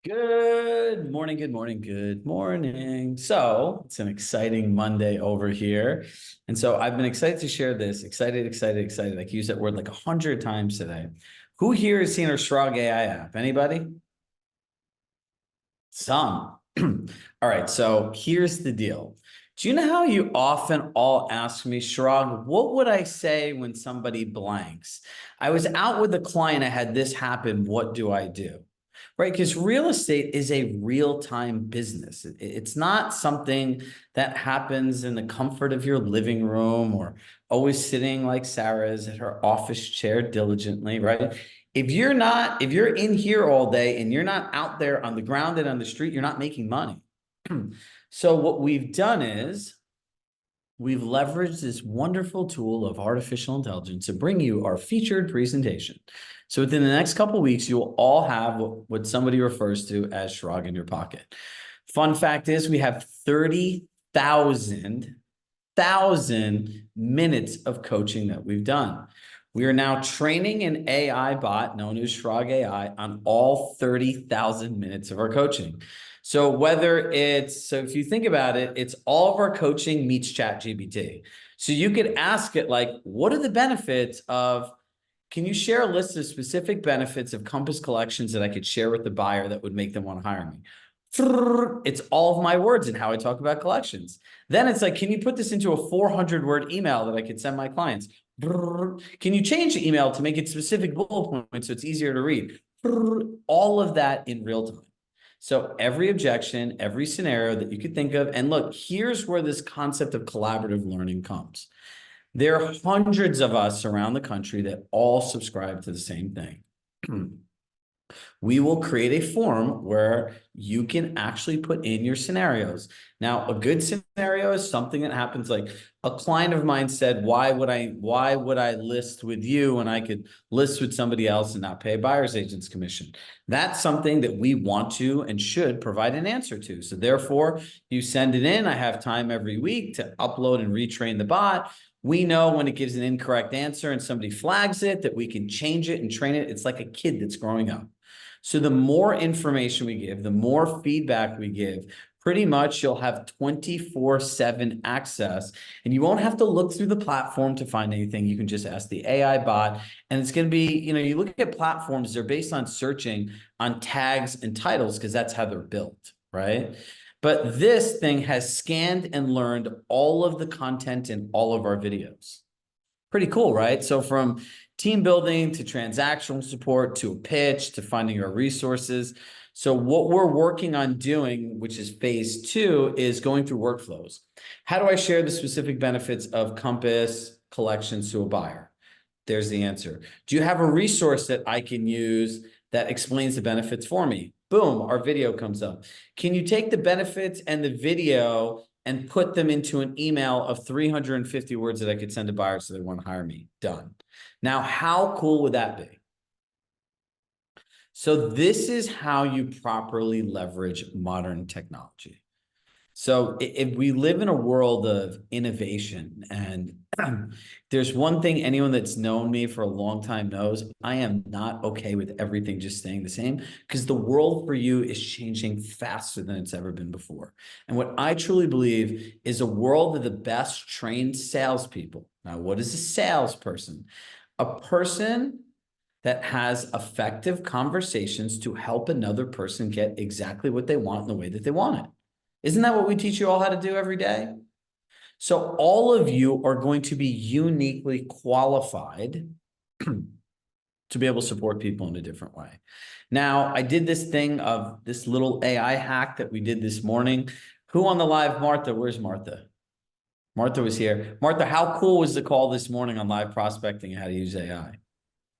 Good morning, good morning, good morning. So it's an exciting Monday over here. And so I've been excited to share this. Excited. I use that word like 100 times today. Who here has seen our Shrug AI app? Anybody? Some. All right, so here's the deal. Do you know how you often all ask me, Shrug, what would I say when somebody blanks? I was out with a client, I had this happen. What do I do? Right? Because real estate is a real-time business. It's not something that happens in the comfort of your living room or always sitting like Sarah's at her office chair diligently, right? If you're in here all day and you're not out there on the ground and on the street, you're not making money. So what we've done is we've leveraged this wonderful tool of artificial intelligence to bring you our featured presentation. So within the next couple of weeks, you'll all have what somebody refers to as Shrug in your pocket. Fun fact is we have 30,000 minutes of coaching that we've done. We are now training an AI bot known as Shrug AI on all 30,000 minutes of our coaching. So if you think about it, it's all of our coaching meets ChatGPT. So you could ask it like, what are the benefits of, can you share a list of specific benefits of Compass collections that I could share with the buyer that would make them want to hire me? It's all of my words and how I talk about collections. Then it's like, can you put this into a 400-word email that I could send my clients? Can you change the email to make it specific bullet points so it's easier to read? All of that in real time. So every objection, every scenario that you could think of, and look, here's where this concept of collaborative learning comes. There are hundreds of us around the country that all subscribe to the same thing. We will create a form where you can actually put in your scenarios. Now, a good scenario is something that happens like a client of mine said, why would I list with you when I could list with somebody else and not pay a buyer's agent's commission? That's something that we want to and should provide an answer to. So therefore, you send it in. I have time every week to upload and retrain the bot. We know when it gives an incorrect answer and somebody flags it that we can change it and train it. It's like a kid that's growing up. So the more information we give, the more feedback we give, pretty much you'll have 24/7 access and you won't have to look through the platform to find anything. You can just ask the AI bot and it's going to be, you look at platforms, they're based on searching on tags and titles because that's how they're built, right? But this thing has scanned and learned all of the content in all of our videos. Pretty cool, right? So from team building to transactional support to a pitch to finding our resources. So what we're working on doing, which is phase 2, is going through workflows. How do I share the specific benefits of Compass collections to a buyer? There's the answer. Do you have a resource that I can use that explains the benefits for me? Boom, our video comes up. Can you take the benefits and the video and put them into an email of 350 words that I could send to buyers so they want to hire me? Done. Now, how cool would that be? So this is how you properly leverage modern technology. So if we live in a world of innovation, and there's one thing anyone that's known me for a long time knows, I am not okay with everything just staying the same because the world for you is changing faster than it's ever been before. And what I truly believe is a world of the best trained salespeople. Now, what is a salesperson? A person that has effective conversations to help another person get exactly what they want in the way that they want it. Isn't that what we teach you all how to do every day? So all of you are going to be uniquely qualified to be able to support people in a different way. Now, I did this thing of this little AI hack that we did this morning. Who on the live? Martha, where's Martha? Martha was here. Martha, how cool was the call this morning on live prospecting and how to use AI?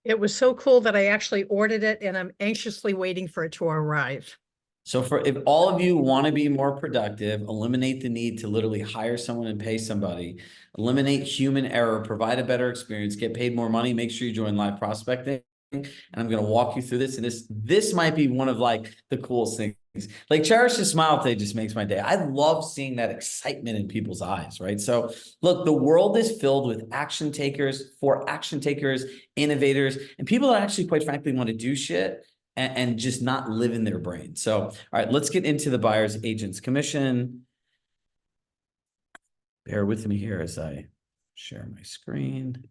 It was so cool that I actually ordered it and I'm anxiously waiting for it to arrive. So if all of you want to be more productive, eliminate the need to literally hire someone and pay somebody, eliminate human error, provide a better experience, get paid more money, make sure you join live prospecting. And I'm going to walk you through this. And this might be one of like the coolest things. Like Cherish a Smile today just makes my day. I love seeing that excitement in people's eyes, right? So look, the world is filled with action takers, innovators, and people that actually, quite frankly, want to do shit and just not live in their brain. So, all right, let's get into the buyer's agent's commission. Bear with me here as I share my screen.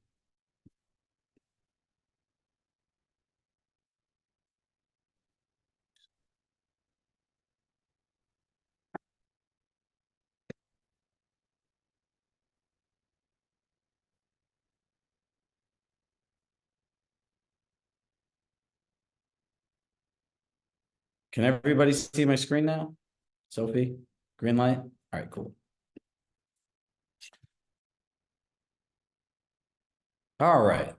Can everybody see my screen now? Sophie, green light? All right, cool. All right.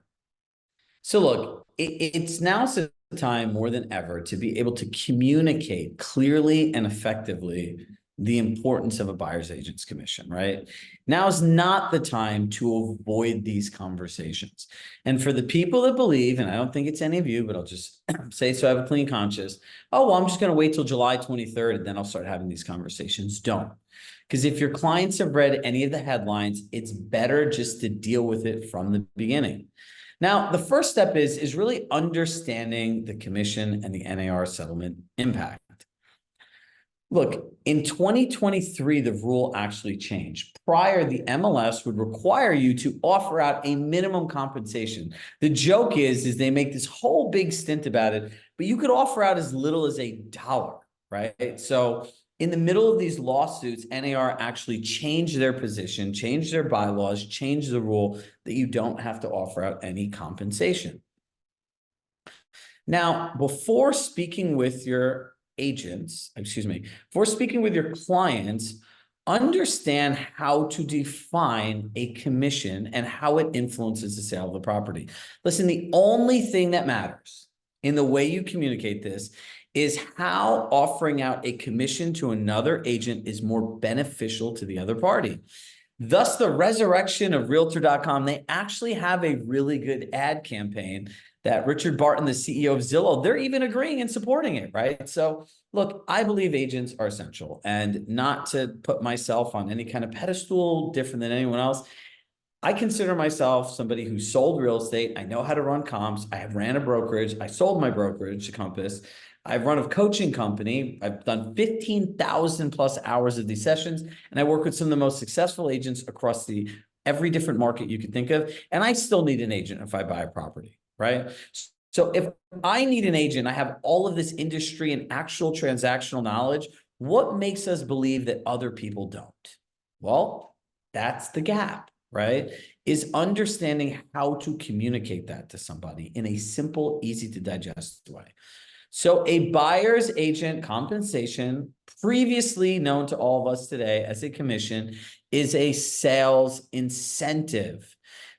So look, it's now the time more than ever to be able to communicate clearly and effectively the importance of a buyer's agent's commission, right? Now is not the time to avoid these conversations. And for the people that believe, and I don't think it's any of you, but I'll just say so I have a clean conscience. Oh, well, I'm just going to wait till July 23rd and then I'll start having these conversations. Don't. Because if your clients have read any of the headlines, it's better just to deal with it from the beginning. Now, the first step is really understanding the commission and the NAR settlement impact. Look, in 2023, the rule actually changed. Prior, the MLS would require you to offer out a minimum compensation. The joke is they make this whole big stint about it, but you could offer out as little as $1, right? So in the middle of these lawsuits, NAR actually changed their position, changed their bylaws, changed the rule that you don't have to offer out any compensation. Now, before speaking with your agents, before speaking with your clients, understand how to define a commission and how it influences the sale of the property. Listen, the only thing that matters in the way you communicate this is how offering out a commission to another agent is more beneficial to the other party. Thus, the resurrection of Realtor.com, they actually have a really good ad campaign that Richard Barton, the CEO of Zillow, they're even agreeing and supporting it, right? So look, I believe agents are essential, and not to put myself on any kind of pedestal different than anyone else. I consider myself somebody who sold real estate. I know how to run comps. I have ran a brokerage. I sold my brokerage to Compass. I've run a coaching company. I've done 15,000 plus hours of these sessions, and I work with some of the most successful agents across every different market you could think of. And I still need an agent if I buy a property, right? So if I need an agent, I have all of this industry and actual transactional knowledge. What makes us believe that other people don't? Well, that's the gap, right? Is understanding how to communicate that to somebody in a simple, easy to digest way. So a buyer's agent compensation, previously known to all of us today as a commission, is a sales incentive.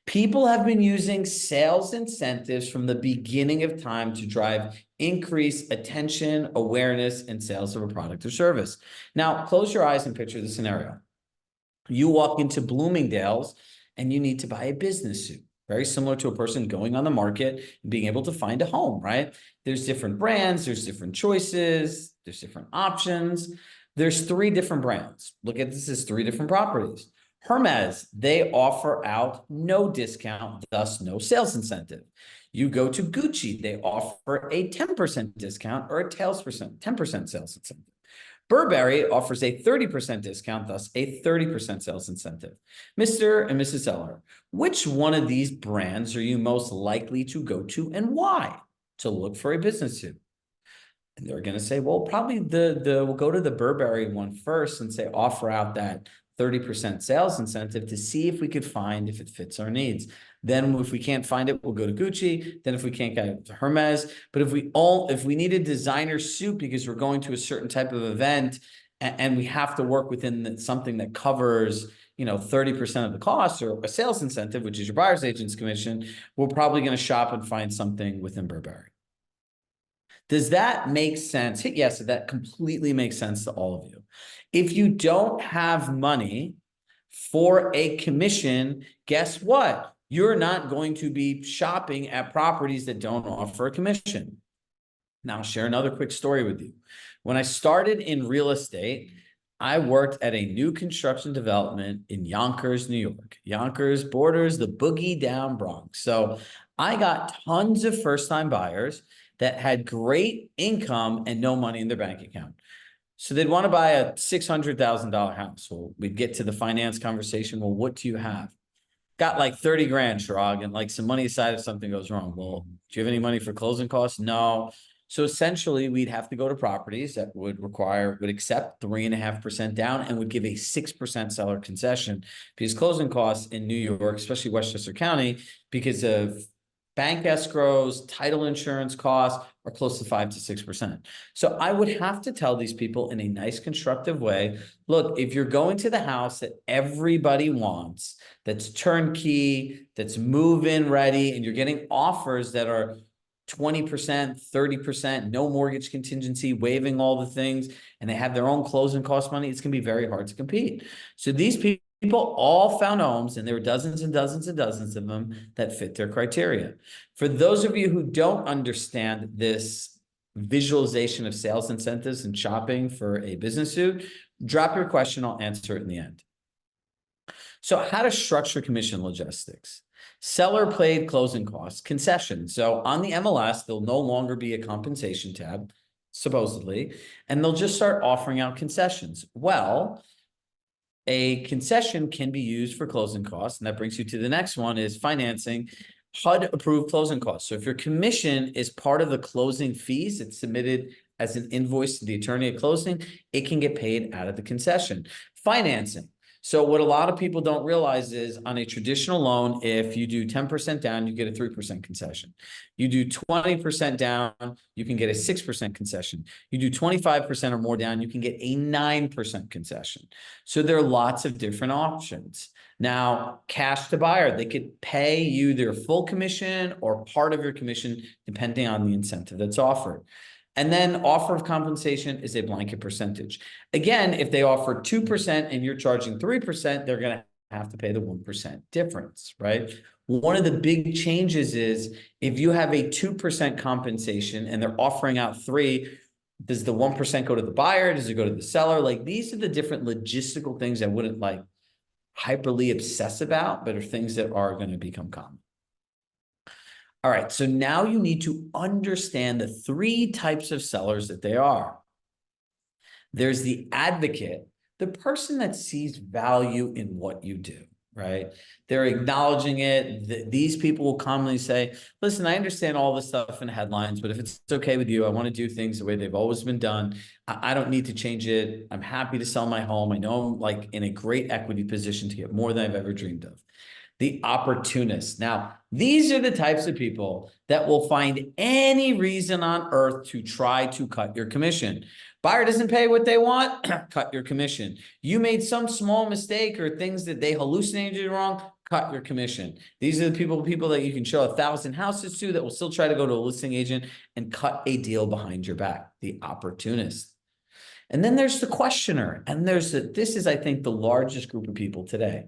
People have been using sales incentives from the beginning of time to drive increased attention, awareness, and sales of a product or service. Now, close your eyes and picture the scenario. You walk into Bloomingdale's and you need to buy a business suit. Very similar to a person going on the market and being able to find a home, right? There's different brands, there's different choices, there's different options. There's 3 different brands. Look at this as 3 different properties. Hermes, they offer out no discount, thus no sales incentive. You go to Gucci, they offer a 10% discount or a 10% sales incentive. Burberry offers a 30% discount, thus a 30% sales incentive. Mr. and Mrs. Seller, which one of these brands are you most likely to go to and why to look for a business suit? And they're going to say, well, probably we'll go to the Burberry one first and say, offer out that 30% sales incentive to see if we could find if it fits our needs. Then if we can't find it, we'll go to Gucci. Then if we can't get it to Hermes, but if we need a designer suit because we're going to a certain type of event and we have to work within something that covers, 30% of the cost or a sales incentive, which is your buyer's agent's commission, we're probably going to shop and find something within Burberry. Does that make sense? Hit yes, if that completely makes sense to all of you. If you don't have money for a commission, guess what? You're not going to be shopping at properties that don't offer a commission. Now, I'll share another quick story with you. When I started in real estate, I worked at a new construction development in Yonkers, New York. Yonkers borders the boogie down Bronx. So I got tons of first-time buyers that had great income and no money in their bank account. So they'd want to buy a $600,000 house. Well, we'd get to the finance conversation. Well, what do you have? Got like 30 grand, Chirag, and like some money aside if something goes wrong. Well, do you have any money for closing costs? No. So essentially, we'd have to go to properties that would accept 3.5% down and would give a 6% seller concession, because closing costs in New York, especially Westchester County, because of bank escrows, title insurance costs, are close to 5 to 6%. So I would have to tell these people in a nice, constructive way, look, if you're going to the house that everybody wants, that's turnkey, that's move-in ready, and you're getting offers that are 20%, 30%, no mortgage contingency, waiving all the things, and they have their own closing cost money, it's going to be very hard to compete. So these people all found homes, and there were dozens and dozens and dozens of them that fit their criteria. For those of you who don't understand this visualization of sales incentives and shopping for a business suit, drop your question, I'll answer it in the end. So how to structure commission logistics. Seller paid closing costs, concession. So on the MLS, there'll no longer be a compensation tab, supposedly, and they'll just start offering out concessions. Well, a concession can be used for closing costs, and that brings you to the next one, is financing. HUD approved closing costs. So if your commission is part of the closing fees, it's submitted as an invoice to the attorney at closing, it can get paid out of the concession. Financing. So what a lot of people don't realize is on a traditional loan, if you do 10% down, you get a 3% concession. You do 20% down, you can get a 6% concession. You do 25% or more down, you can get a 9% concession. So there are lots of different options. Now, cash to buyer, they could pay you their full commission or part of your commission, depending on the incentive that's offered. And then offer of compensation is a blanket percentage. Again, if they offer 2% and you're charging 3%, they're going to have to pay the 1% difference, right? One of the big changes is if you have a 2% compensation and they're offering out 3%, does the 1% go to the buyer? Does it go to the seller? Like, these are the different logistical things I wouldn't like hyperly obsess about, but are things that are going to become common. All right, so now you need to understand the 3 types of sellers that they are. There's the advocate, the person that sees value in what you do, right? They're acknowledging it. These people will commonly say, listen, I understand all this stuff in headlines, but if it's okay with you, I want to do things the way they've always been done. I don't need to change it. I'm happy to sell my home. I know I'm like in a great equity position to get more than I've ever dreamed of. The opportunists. Now, these are the types of people that will find any reason on earth to try to cut your commission. Buyer doesn't pay what they want, cut your commission. You made some small mistake or things that they hallucinated wrong, cut your commission. These are the people that you can show 1,000 houses to that will still try to go to a listing agent and cut a deal behind your back. The opportunist. And then there's the questioner. And this is, I think, the largest group of people today.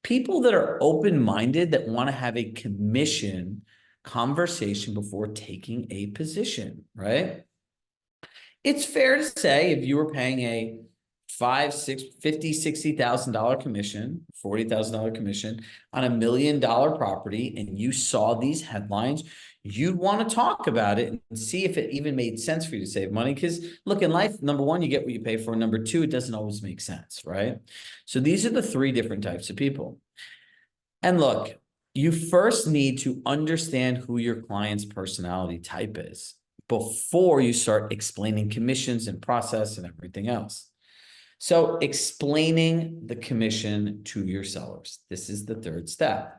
People that are open-minded, that want to have a commission conversation before taking a position, right? It's fair to say if you were paying a $50,000, $60,000 commission, $40,000 commission on $1 million property, and you saw these headlines, you'd want to talk about it and see if it even made sense for you to save money. Because look, in life, number one, you get what you pay for. Number two, it doesn't always make sense, right? So these are the 3 different types of people. And look, you first need to understand who your client's personality type is before you start explaining commissions and process and everything else. So explaining the commission to your sellers. This is the 3rd step.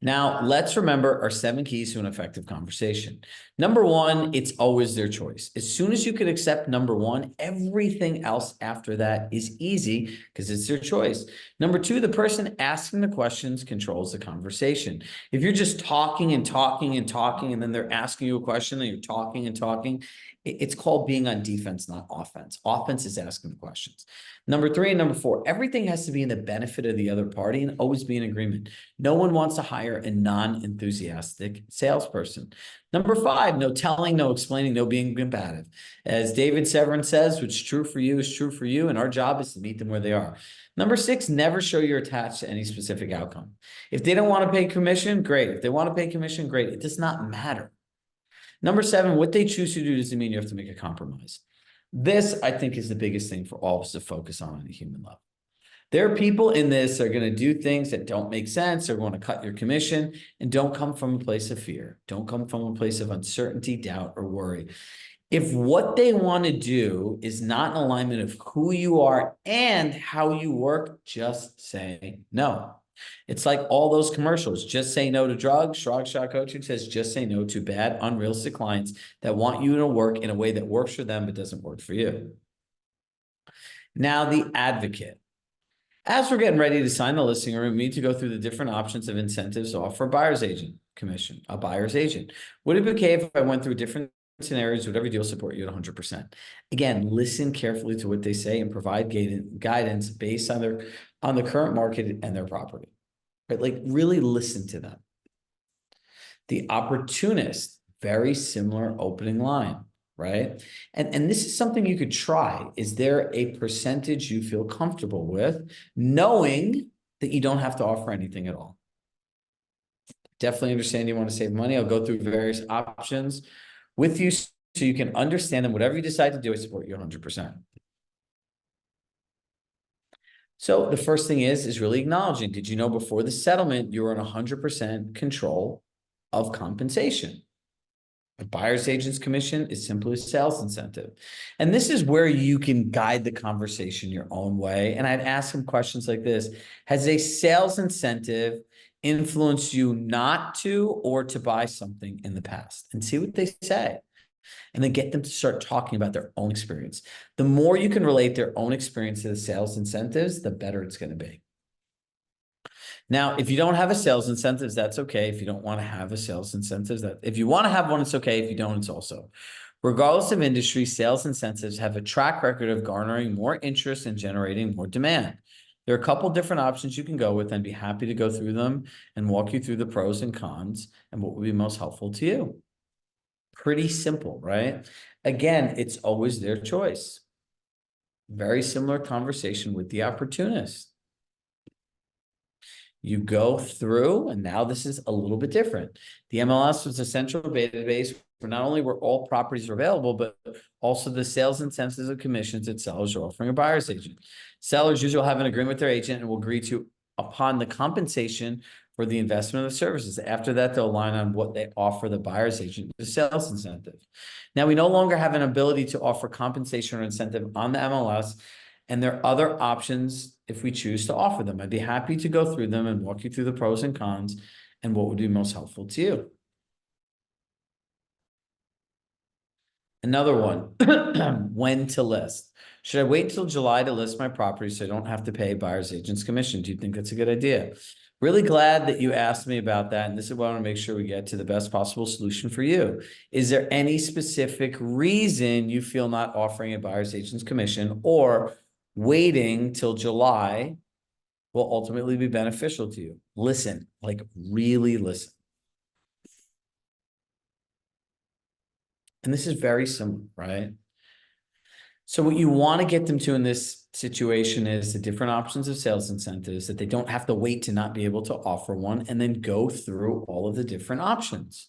Now, let's remember our 7 keys to an effective conversation. Number 1, it's always their choice. As soon as you can accept number 1, everything else after that is easy because it's their choice. Number 2, the person asking the questions controls the conversation. If you're just talking and talking and talking, and then they're asking you a question and you're talking and talking, it's called being on defense, not offense. Offense is asking the questions. Number 3 and number 4, everything has to be in the benefit of the other party and always be in agreement. No one wants to hire a non-enthusiastic salesperson. Number 5, no telling, no explaining, no being combative. As David Severin says, what's true for you is true for you, and our job is to meet them where they are. Number 6, never show you're attached to any specific outcome. If they don't want to pay commission, great. If they want to pay commission, great. It does not matter. Number 7, what they choose to do doesn't mean you have to make a compromise. This, I think, is the biggest thing for all of us to focus on a human level. There are people in this that are going to do things that don't make sense. They're going to cut your commission, and don't come from a place of fear. Don't come from a place of uncertainty, doubt, or worry. If what they want to do is not in alignment of who you are and how you work, just say no. It's like all those commercials. Just say no to drugs. Chirag Shah Coaching says just say no to bad, unrealistic clients that want you to work in a way that works for them but doesn't work for you. Now, the advocate. As we're getting ready to sign the listing agreement, we need to go through the different options of incentives to offer a buyer's agent commission, a buyer's agent. Would it be okay if I went through different scenarios? Would every deal support you at 100%? Again, listen carefully to what they say and provide guidance based on the current market and their property. Right? Like, really listen to them. The opportunist, very similar opening line. Right? And this is something you could try. Is there a percentage you feel comfortable with, knowing that you don't have to offer anything at all? Definitely understand you want to save money. I'll go through various options with you so you can understand them. Whatever you decide to do, I support you 100%. So the first thing is really acknowledging, did you know before the settlement, you were in 100% control of compensation? A buyer's agent's commission is simply a sales incentive. And this is where you can guide the conversation your own way. And I'd ask some questions like this. Has a sales incentive influenced you not to or to buy something in the past? And see what they say. And then get them to start talking about their own experience. The more you can relate their own experience to the sales incentives, the better it's going to be. Now, if you don't have a sales incentives, that's okay. If you don't want to have a sales incentives, if you want to have one, it's okay. If you don't, it's also. Regardless of industry, sales incentives have a track record of garnering more interest and generating more demand. There are a couple different options you can go with, and I'd be happy to go through them and walk you through the pros and cons and what would be most helpful to you. Pretty simple, right? Again, it's always their choice. Very similar conversation with the opportunist. You go through, and now this is a little bit different. The MLS was a central database where not only were all properties available, but also the sales incentives and commissions that sellers are offering a buyer's agent. Sellers usually will have an agreement with their agent and will agree to upon the compensation for the investment of the services. After that, they'll align on what they offer the buyer's agent, the sales incentive. Now, we no longer have an ability to offer compensation or incentive on the MLS, and there are other options if we choose to offer them. I'd be happy to go through them and walk you through the pros and cons and what would be most helpful to you. Another one, when to list. Should I wait till July to list my property so I don't have to pay buyer's agent's commission? Do you think that's a good idea? Really glad that you asked me about that. And this is what I want to make sure we get to the best possible solution for you. Is there any specific reason you feel not offering a buyer's agent's commission or waiting till July will ultimately be beneficial to you? Listen, like really listen. And this is very similar, right? So what you want to get them to in this situation is the different options of sales incentives, that they don't have to wait to not be able to offer one, and then go through all of the different options.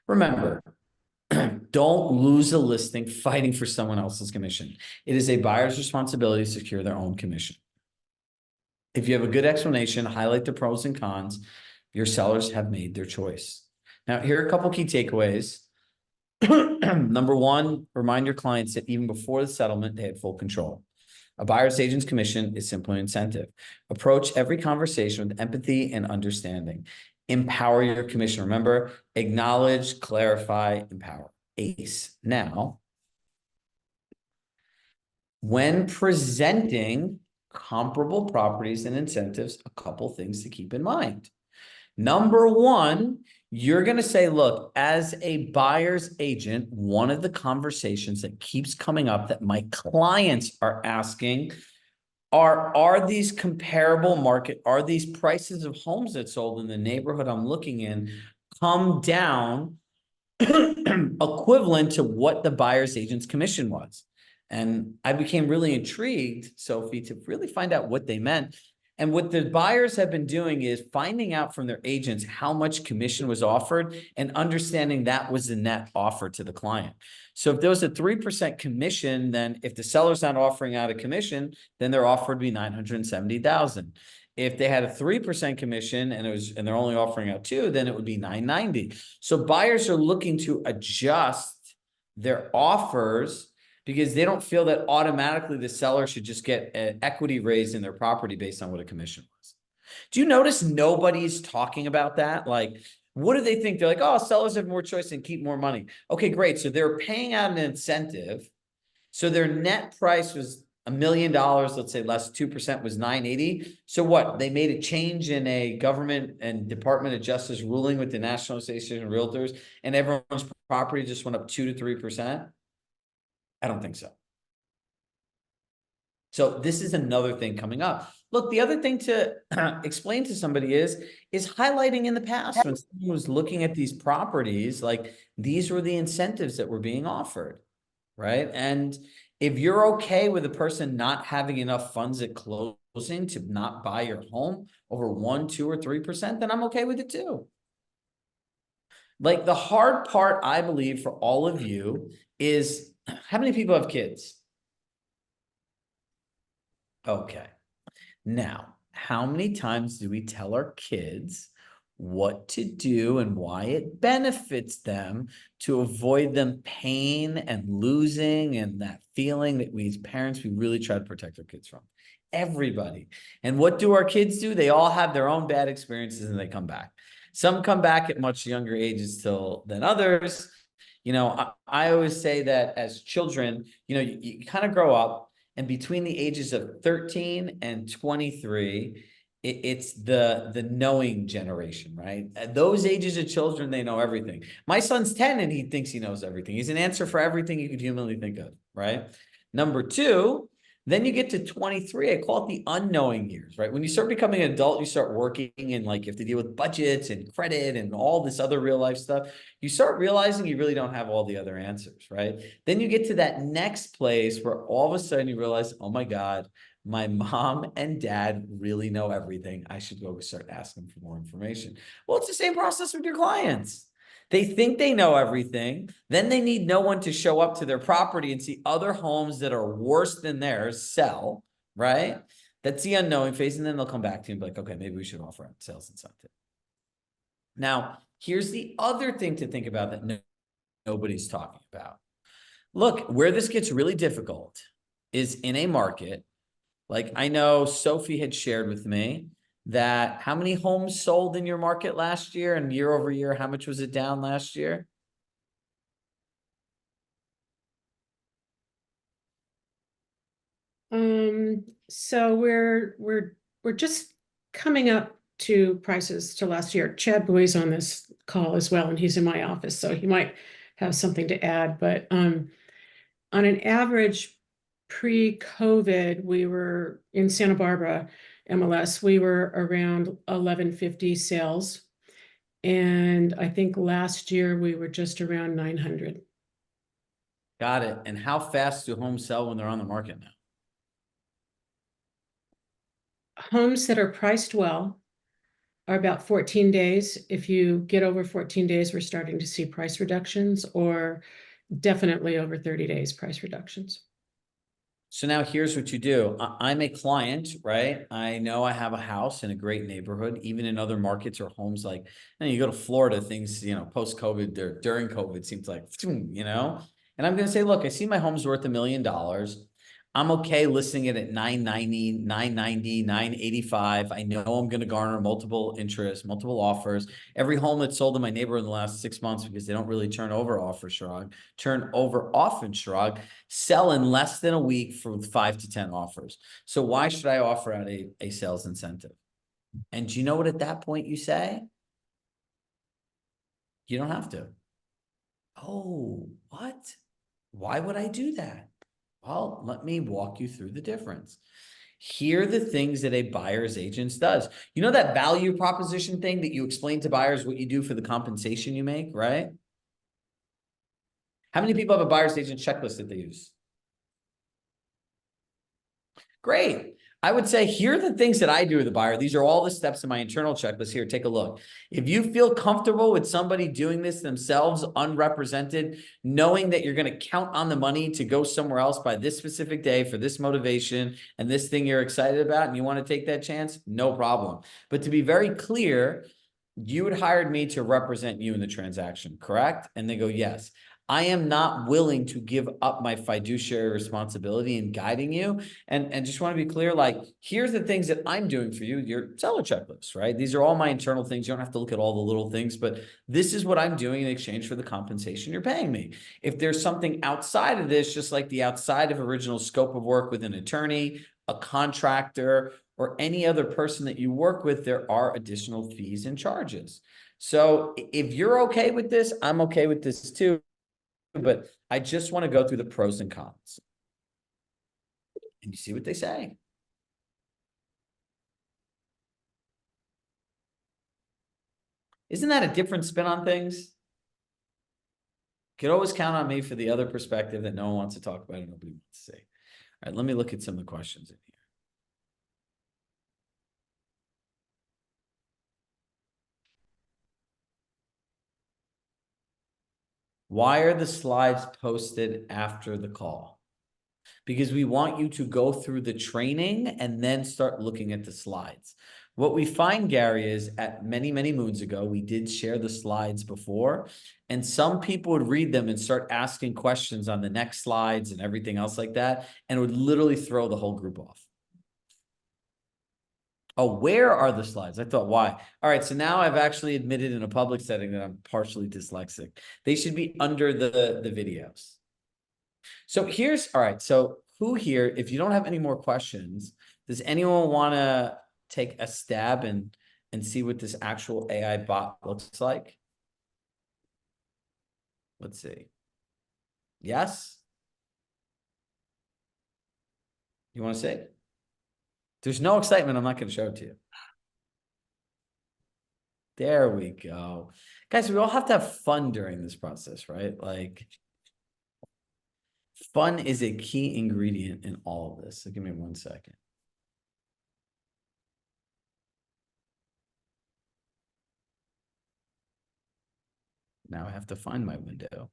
Remember, don't lose a listing fighting for someone else's commission. It is a buyer's responsibility to secure their own commission. If you have a good explanation, highlight the pros and cons, your sellers have made their choice. Now, here are a couple key takeaways. Number one, remind your clients that even before the settlement, they had full control. A buyer's agent's commission is simply an incentive. Approach every conversation with empathy and understanding. Empower your commission. Remember, acknowledge, clarify, empower. ACE. Now, when presenting comparable properties and incentives, a couple things to keep in mind. Number one, you're going to say, look, as a buyer's agent, one of the conversations that keeps coming up that my clients are asking are these comparable market, are these prices of homes that sold in the neighborhood I'm looking in come down equivalent to what the buyer's agent's commission was? And I became really intrigued, Sophie, to really find out what they meant. And what the buyers have been doing is finding out from their agents how much commission was offered and understanding that was the net offer to the client. So if there was a 3% commission, then if the seller's not offering out a commission, then their offer would be 970,000. If they had a 3% commission and they're only offering out 2, then it would be 990. So buyers are looking to adjust their offers because they don't feel that automatically the seller should just get an equity raise in their property based on what a commission was. Do you notice nobody's talking about that? Like, what do they think? They're like, oh, sellers have more choice and keep more money. Okay, great. So they're paying out an incentive. So their net price was $1 million, let's say less 2% was 980. So what? They made a change in a government and Department of Justice ruling with the National Association of Realtors, and everyone's property just went up 2 to 3%. I don't think so. So this is another thing coming up. Look, the other thing to explain to somebody is highlighting in the past when someone was looking at these properties, like these were the incentives that were being offered, right? And if you're okay with a person not having enough funds at closing to not buy your home over 1, 2, or 3%, then I'm okay with it too. Like the hard part, I believe, for all of you is how many people have kids? Okay. Now, how many times do we tell our kids what to do and why it benefits them to avoid them pain and losing and that feeling that we as parents, we really try to protect our kids from? Everybody. And what do our kids do? They all have their own bad experiences and they come back. Some come back at much younger ages than others. I always say that as children, you kind of grow up, and between the ages of 13 and 23, it's the knowing generation, right? At those ages of children, they know everything. My son's 10 and he thinks he knows everything. He's an answer for everything you could humanly think of, right? Number 2, then you get to 23. I call it the unknowing years, right? When you start becoming an adult, you start working and like you have to deal with budgets and credit and all this other real life stuff. You start realizing you really don't have all the other answers, right? Then you get to that next place where all of a sudden you realize, oh my God, my mom and dad really know everything. I should go start asking for more information. Well, it's the same process with your clients. They think they know everything. Then they need no one to show up to their property and see other homes that are worse than theirs sell, right? That's the unknowing phase. And then they'll come back to you and be like, okay, maybe we should offer a sales incentive. Now, here's the other thing to think about that nobody's talking about. Look, where this gets really difficult is in a market. Like I know Sophie had shared with me that how many homes sold in your market last year, and year over year, how much was it down last year? So we're just coming up to prices to last year. Chad Boy's on this call as well, and he's in my office, so he might have something to add. But on an average pre-COVID, we were in Santa Barbara, MLS, we were around 1150 sales. And I think last year we were just around 900. Got it. And how fast do homes sell when they're on the market now? Homes that are priced well are about 14 days. If you get over 14 days, we're starting to see price reductions, or definitely over 30 days price reductions. So now here's what you do. I'm a client, right? I know I have a house in a great neighborhood, even in other markets or homes like, you go to Florida, things, post-COVID, during COVID seems like, and I'm going to say, look, I see my home's worth $1 million. I'm okay listing it at 990, 990, 985. I know I'm going to garner multiple interests, multiple offers. Every home that's sold in my neighborhood in the last 6 months, because they don't really turn over turn over often, Chirag, sell in less than a week for 5 to 10 offers. So why should I offer out a sales incentive? And do you know what at that point you say? You don't have to. Oh, what? Why would I do that? Well, let me walk you through the difference. Here are the things that a buyer's agent does. You know that value proposition thing that you explain to buyers what you do for the compensation you make, right? How many people have a buyer's agent checklist that they use? Great. I would say, here are the things that I do with the buyer. These are all the steps in my internal checklist. Here, take a look. If you feel comfortable with somebody doing this themselves, unrepresented, knowing that you're going to count on the money to go somewhere else by this specific day for this motivation and this thing you're excited about, and you want to take that chance, no problem. But to be very clear, you had hired me to represent you in the transaction, correct? And they go, yes. I am not willing to give up my fiduciary responsibility in guiding you. And just want to be clear, like, here's the things that I'm doing for you, your seller checklist, right? These are all my internal things. You don't have to look at all the little things, but this is what I'm doing in exchange for the compensation you're paying me. If there's something outside of this, just like the outside of original scope of work with an attorney, a contractor, or any other person that you work with, there are additional fees and charges. So if you're okay with this, I'm okay with this too. But I just want to go through the pros and cons. And you see what they say. Isn't that a different spin on things? You could always count on me for the other perspective that no one wants to talk about and nobody wants to see. All right, let me look at some of the questions in here. Why are the slides posted after the call? Because we want you to go through the training and then start looking at the slides. What we find, Gary, is at many, many moons ago, we did share the slides before, and some people would read them and start asking questions on the next slides and everything else like that, and it would literally throw the whole group off. Oh, where are the slides? I thought, why? All right, so now I've actually admitted in a public setting that I'm partially dyslexic. They should be under the videos. So here's, all right, so who here, if you don't have any more questions, does anyone want to take a stab and see what this actual AI bot looks like? Let's see. Yes? You want to say it? There's no excitement. I'm not going to show it to you. There we go. Guys, we all have to have fun during this process, right? Like, fun is a key ingredient in all of this. So give me 1 second. Now I have to find my window.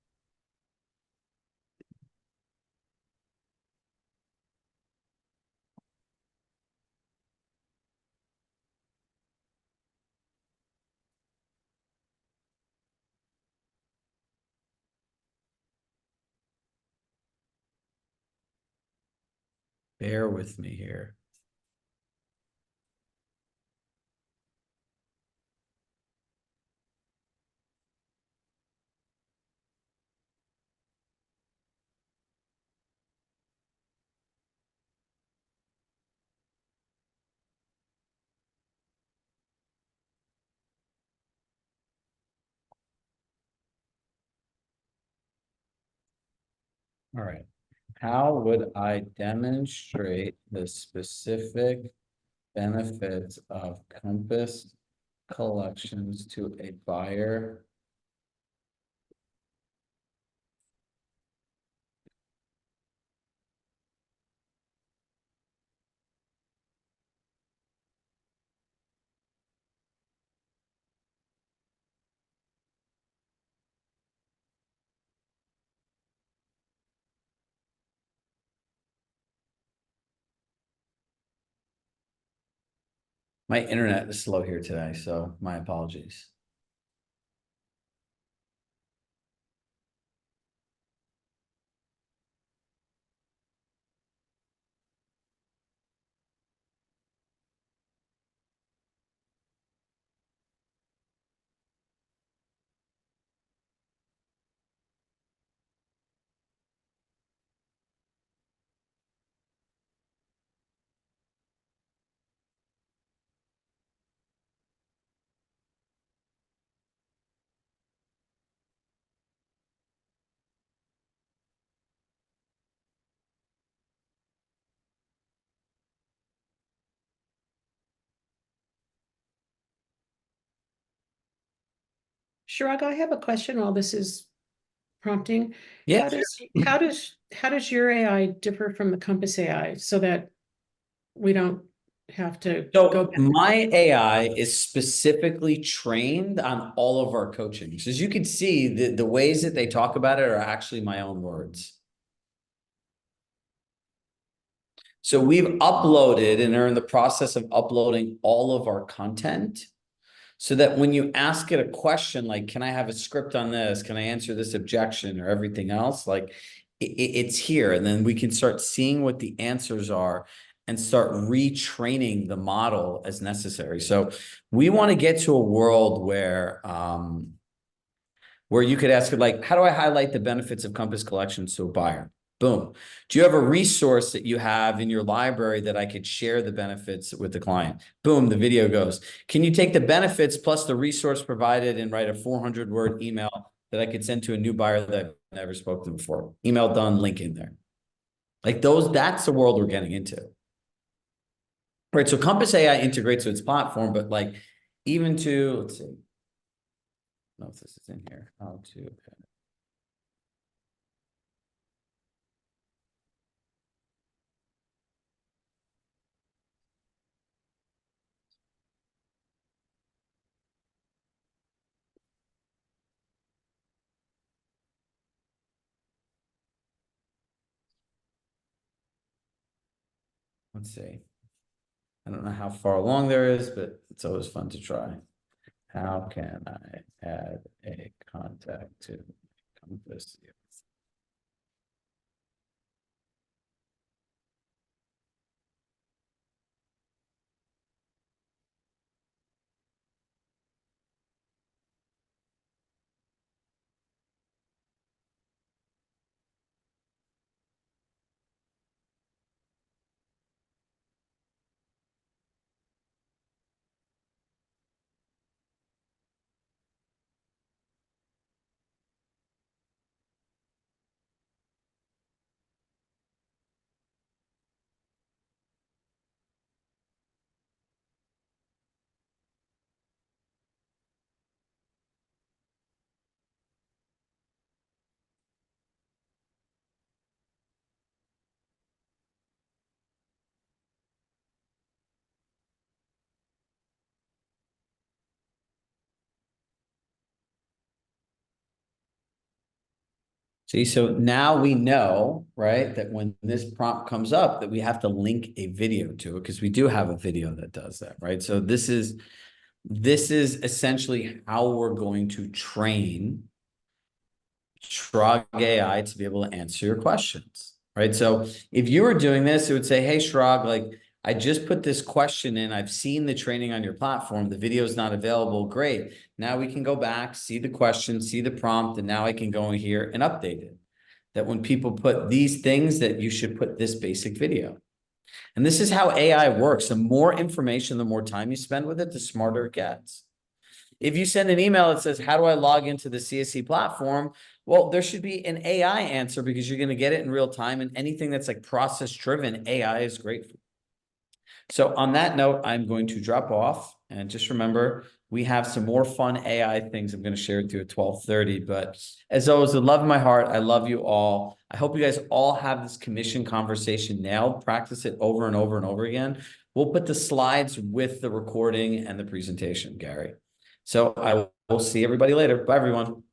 Bear with me here. All right. How would I demonstrate the specific benefits of Compass collections to a buyer? My internet is slow here today, so my apologies. Chirag, I have a question while this is prompting. Yeah. How does your AI differ from the Compass AI so that we don't have to So go back. my AI is specifically trained on all of our coaching. So as you can see, the ways that they talk about it are actually my own words. So we've uploaded and are in the process of uploading all of our content so that when you ask it a question, like, can I have a script on this? Can I answer this objection or everything else? Like it's here. And then we can start seeing what the answers are and start retraining the model as necessary. So we want to get to a world where you could ask it like, how do I highlight the benefits of Compass Collections to a buyer? Boom. Do you have a resource that you have in your library that I could share the benefits with the client? Boom, the video goes. Can you take the benefits plus the resource provided and write a 400-word email that I could send to a new buyer that I've never spoken to before? Email done, link in there. Like those, that's the world we're getting into. Right. So Compass AI integrates with its platform, but like even to, let's see. I don't know if this is in here. How to let's see. I don't know how far along there is, but it's always fun to try. How can I add a contact to Compass? See, so now we know, right, that when this prompt comes up, that we have to link a video to it because we do have a video that does that, right? So this is essentially how we're going to train Shrug AI to be able to answer your questions, right? So if you were doing this, it would say, hey, Shrug, like I just put this question in. I've seen the training on your platform. The video is not available. Great. Now we can go back, see the question, see the prompt, and now I can go in here and update it. That when people put these things, that you should put this basic video. And this is how AI works. The more information, the more time you spend with it, the smarter it gets. If you send an email that says, how do I log into the CSC platform? Well, there should be an AI answer because you're going to get it in real time. And anything that's like process driven, AI is great for. So on that note, I'm going to drop off and just remember, we have some more fun AI things I'm going to share with you at 12:30. But as always, the love of my heart, I love you all. I hope you guys all have this commission conversation nailed. Practice it over and over and over again. We'll put the slides with the recording and the presentation, Gary. So I will see everybody later. Bye, everyone.